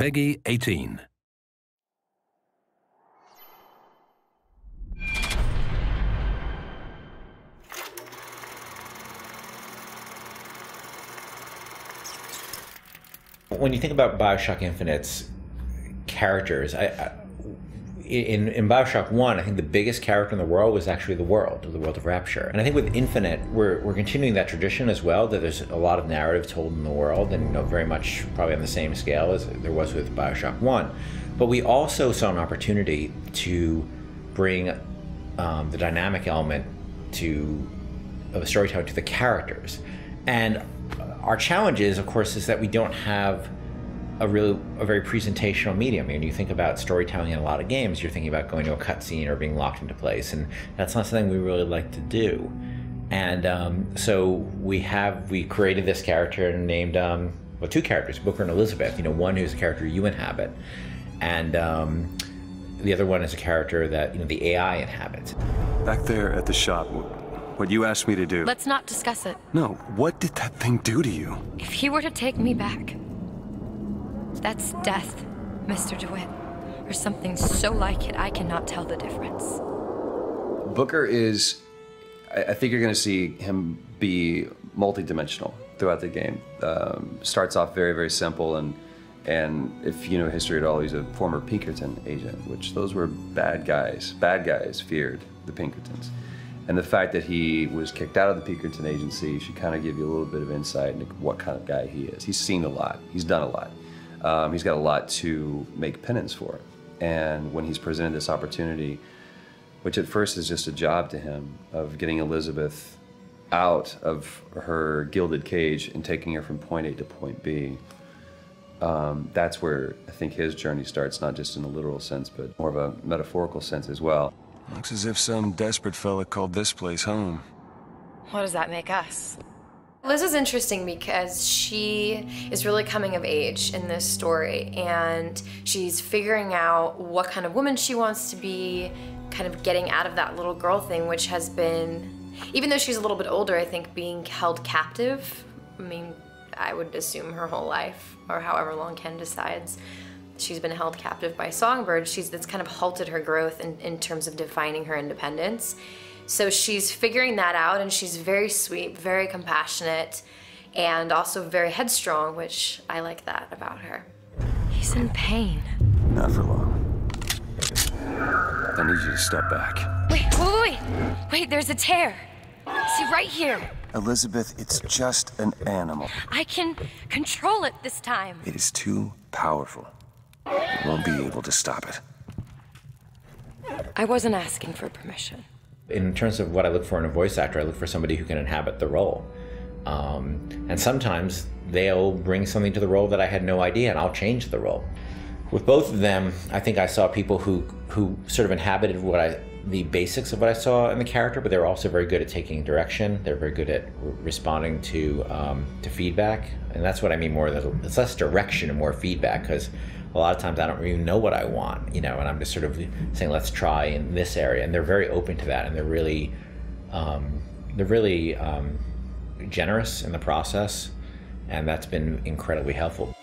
Peggy 18. When you think about Bioshock Infinite's characters, in Bioshock 1, I think the biggest character in the world was actually the world of Rapture. And I think with Infinite, we're continuing that tradition as well, that there's a lot of narrative told in the world, and very much probably on the same scale as there was with Bioshock 1. But we also saw an opportunity to bring the dynamic element of the storytelling to the characters. And our challenge is, of course, is that we don't have a very presentational medium. I mean, you think about storytelling in a lot of games, you're thinking about going to a cutscene or being locked into place, and that's not something we really like to do. And so we created this character and named, two characters, Booker and Elizabeth. One who's a character you inhabit, and the other one is a character that the AI inhabits. Back there at the shop, what you asked me to do. Let's not discuss it. No, what did that thing do to you? If he were to take me back, that's death, Mr. DeWitt. Or something so like it, I cannot tell the difference. Booker is, I think you're going to see him be multi-dimensional throughout the game. Starts off very, very simple, and if you know history at all, he's a former Pinkerton agent, which those were bad guys. Bad guys feared the Pinkertons. And the fact that he was kicked out of the Pinkerton agency should kind of give you a little bit of insight into what kind of guy he is. He's seen a lot. He's done a lot. He's got a lot to make penance for. And when he's presented this opportunity, which at first is just a job to him, of getting Elizabeth out of her gilded cage and taking her from point A to point B, that's where I think his journey starts, not just in a literal sense, but more of a metaphorical sense as well. Looks as if some desperate fella called this place home. What does that make us? Liz is interesting because she is really coming of age in this story, and she's figuring out what kind of woman she wants to be, kind of getting out of that little girl thing, which has been, even though she's a little bit older, I think being held captive, I would assume her whole life, or however long Ken decides, she's been held captive by Songbird. That's kind of halted her growth in terms of defining her independence. So she's figuring that out, and she's very sweet, very compassionate, and also very headstrong, which I like that about her. He's in pain. Not for long. I need you to step back. Wait, there's a tear. See, right here. Elizabeth, it's just an animal. I can control it this time. It is too powerful. You won't be able to stop it. I wasn't asking for permission. In terms of what I look for in a voice actor, I look for somebody who can inhabit the role. And sometimes they'll bring something to the role that I had no idea, and I'll change the role. With both of them, I think I saw people who sort of inhabited the basics of what I saw in the character, but they were also very good at taking direction. They're very good at responding to feedback, and that's what I mean more. That it's less direction and more feedback, because a lot of times I don't even know what I want, and I'm just sort of saying, let's try in this area, and they're very open to that, and they're really generous in the process, and that's been incredibly helpful.